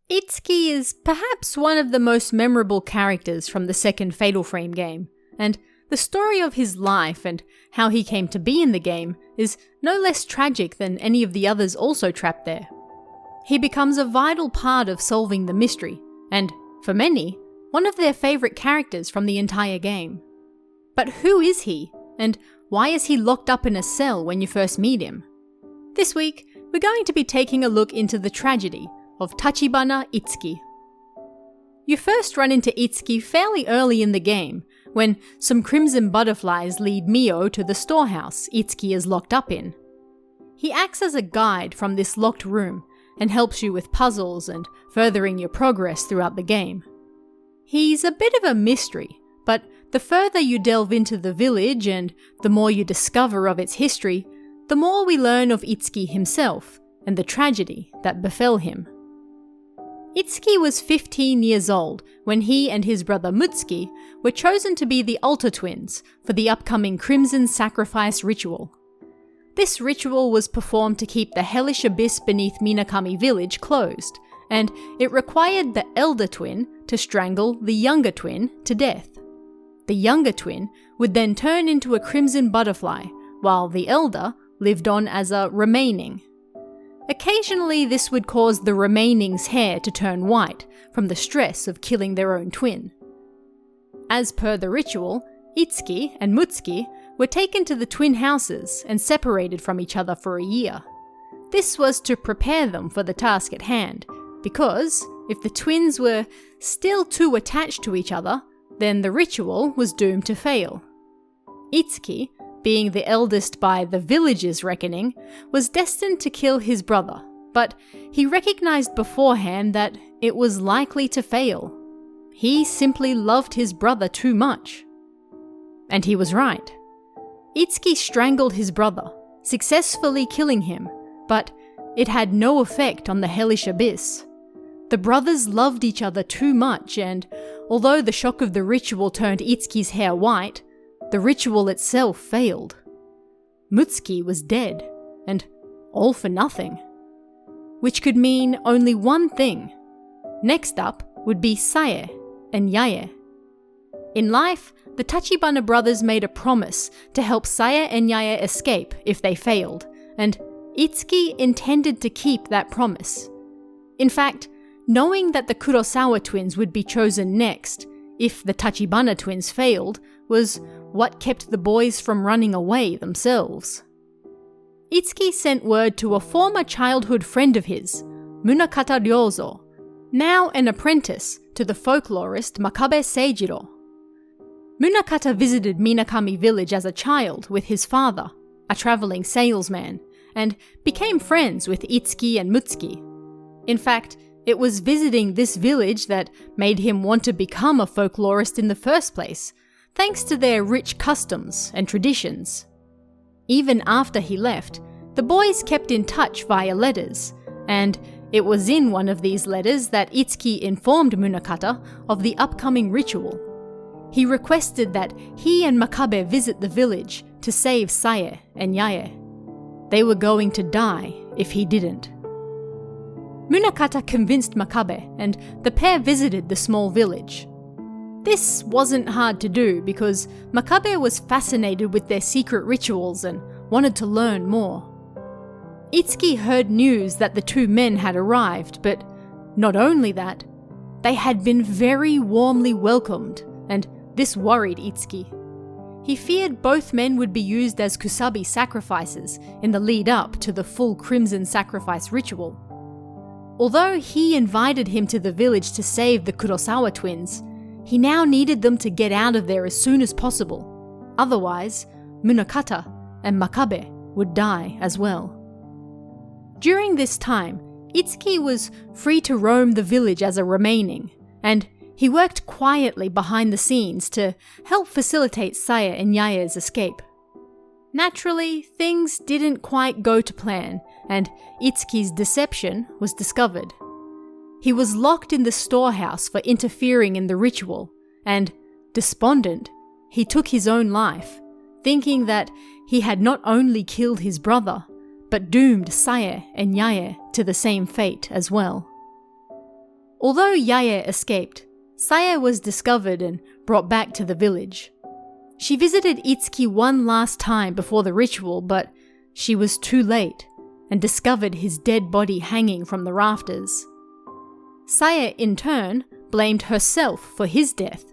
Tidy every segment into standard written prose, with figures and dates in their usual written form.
Itsuki is perhaps one of the most memorable characters from the second Fatal Frame game, and the story of his life and how he came to be in the game is no less tragic than any of the others also trapped there. He becomes a vital part of solving the mystery, and, for many, one of their favourite characters from the entire game. But who is he, and why is he locked up in a cell when you first meet him? This week, we're going to be taking a look into the tragedy of Tachibana Itsuki. You first run into Itsuki fairly early in the game, when some crimson butterflies lead Mio to the storehouse Itsuki is locked up in. He acts as a guide from this locked room and helps you with puzzles and furthering your progress throughout the game. He's a bit of a mystery, but the further you delve into the village and the more you discover of its history, the more we learn of Itsuki himself and the tragedy that befell him. Itsuki was 15 years old when he and his brother Mutsuki were chosen to be the altar twins for the upcoming Crimson Sacrifice ritual. This ritual was performed to keep the hellish abyss beneath Minakami village closed, and it required the elder twin to strangle the younger twin to death. The younger twin would then turn into a crimson butterfly, while the elder lived on as a remaining. Occasionally, this would cause the remaining's hair to turn white from the stress of killing their own twin. As per the ritual, Itsuki and Mutsuki were taken to the twin houses and separated from each other for a year. This was to prepare them for the task at hand, because if the twins were still too attached to each other, then the ritual was doomed to fail. Itsuki, being the eldest by the village's reckoning, was destined to kill his brother, but he recognized beforehand that it was likely to fail. He simply loved his brother too much. And he was right. Itsuki strangled his brother, successfully killing him, but it had no effect on the hellish abyss. The brothers loved each other too much, and although the shock of the ritual turned Itsuki's hair white, the ritual itself failed. Mutsuki was dead, and all for nothing. Which could mean only one thing. Next up would be Sae and Yae. In life, the Tachibana brothers made a promise to help Sae and Yae escape if they failed, and Itsuki intended to keep that promise. In fact, knowing that the Kurosawa twins would be chosen next, if the Tachibana twins failed, was what kept the boys from running away themselves. Itsuki sent word to a former childhood friend of his, Munakata Ryozo, now an apprentice to the folklorist Makabe Seijiro. Munakata visited Minakami village as a child with his father, a travelling salesman, and became friends with Itsuki and Mutsuki. In fact, it was visiting this village that made him want to become a folklorist in the first place, thanks to their rich customs and traditions. Even after he left, the boys kept in touch via letters, and it was in one of these letters that Itsuki informed Munakata of the upcoming ritual. He requested that he and Makabe visit the village to save Sae and Yae. They were going to die if he didn't. Munakata convinced Makabe, and the pair visited the small village. This wasn't hard to do because Makabe was fascinated with their secret rituals and wanted to learn more. Itsuki heard news that the two men had arrived, but not only that, they had been very warmly welcomed, and this worried Itsuki. He feared both men would be used as kusabi sacrifices in the lead up to the full Crimson Sacrifice ritual. Although he invited him to the village to save the Kurosawa twins, he now needed them to get out of there as soon as possible. Otherwise, Munakata and Makabe would die as well. During this time, Itsuki was free to roam the village as a remaining, and he worked quietly behind the scenes to help facilitate Sae and Yae's escape. Naturally, things didn't quite go to plan, and Itsuki's deception was discovered. He was locked in the storehouse for interfering in the ritual, and, despondent, he took his own life, thinking that he had not only killed his brother, but doomed Sae and Yae to the same fate as well. Although Yae escaped, Sae was discovered and brought back to the village. She visited Itsuki one last time before the ritual, but she was too late and discovered his dead body hanging from the rafters. Sae, in turn, blamed herself for his death.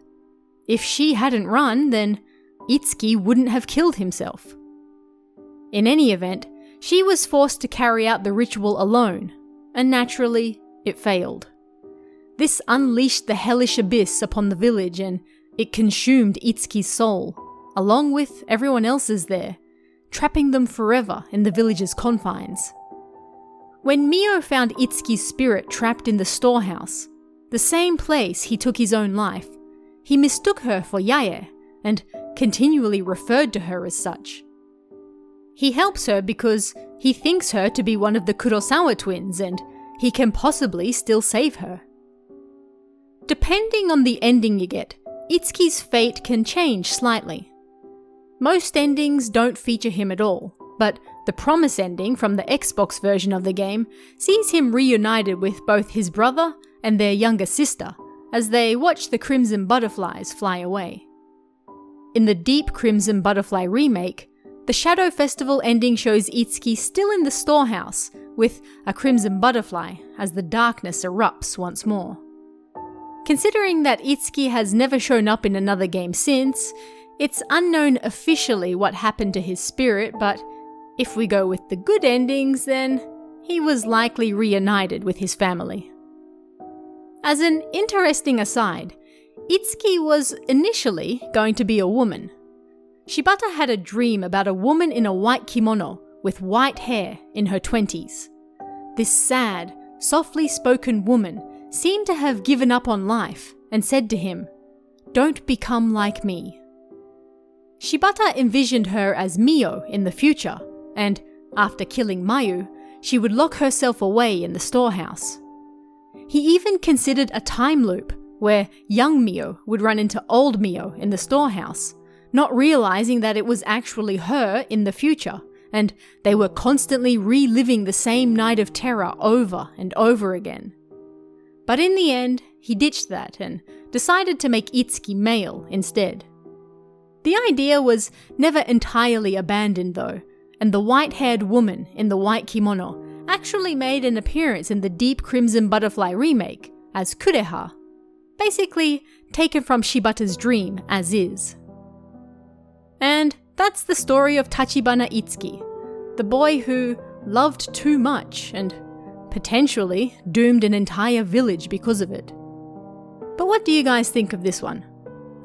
If she hadn't run, then Itsuki wouldn't have killed himself. In any event, she was forced to carry out the ritual alone, and naturally, it failed. This unleashed the hellish abyss upon the village, and it consumed Itsuki's soul, along with everyone else's there, trapping them forever in the village's confines. When Mio found Itsuki's spirit trapped in the storehouse, the same place he took his own life, he mistook her for Yae and continually referred to her as such. He helps her because he thinks her to be one of the Kurosawa twins and he can possibly still save her. Depending on the ending you get, Itsuki's fate can change slightly. Most endings don't feature him at all, but the promise ending from the Xbox version of the game sees him reunited with both his brother and their younger sister as they watch the Crimson Butterflies fly away. In the Deep Crimson Butterfly remake, the Shadow Festival ending shows Itsuki still in the storehouse with a crimson butterfly as the darkness erupts once more. Considering that Itsuki has never shown up in another game since, it's unknown officially what happened to his spirit, but if we go with the good endings, then he was likely reunited with his family. As an interesting aside, Itsuki was initially going to be a woman. Shibata had a dream about a woman in a white kimono with white hair in her 20s. This sad, softly spoken woman seemed to have given up on life and said to him, "Don't become like me." Shibata envisioned her as Mio in the future, and after killing Mayu, she would lock herself away in the storehouse. He even considered a time loop where young Mio would run into old Mio in the storehouse, not realizing that it was actually her in the future, and they were constantly reliving the same night of terror over and over again. But in the end, he ditched that and decided to make Itsuki male instead. The idea was never entirely abandoned though, and the white-haired woman in the white kimono actually made an appearance in the Deep Crimson Butterfly remake as Kureha, basically taken from Shibata's dream as is. And that's the story of Tachibana Itsuki, the boy who loved too much and potentially doomed an entire village because of it. But what do you guys think of this one?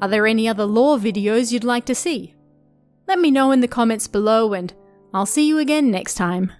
Are there any other lore videos you'd like to see? Let me know in the comments below and I'll see you again next time.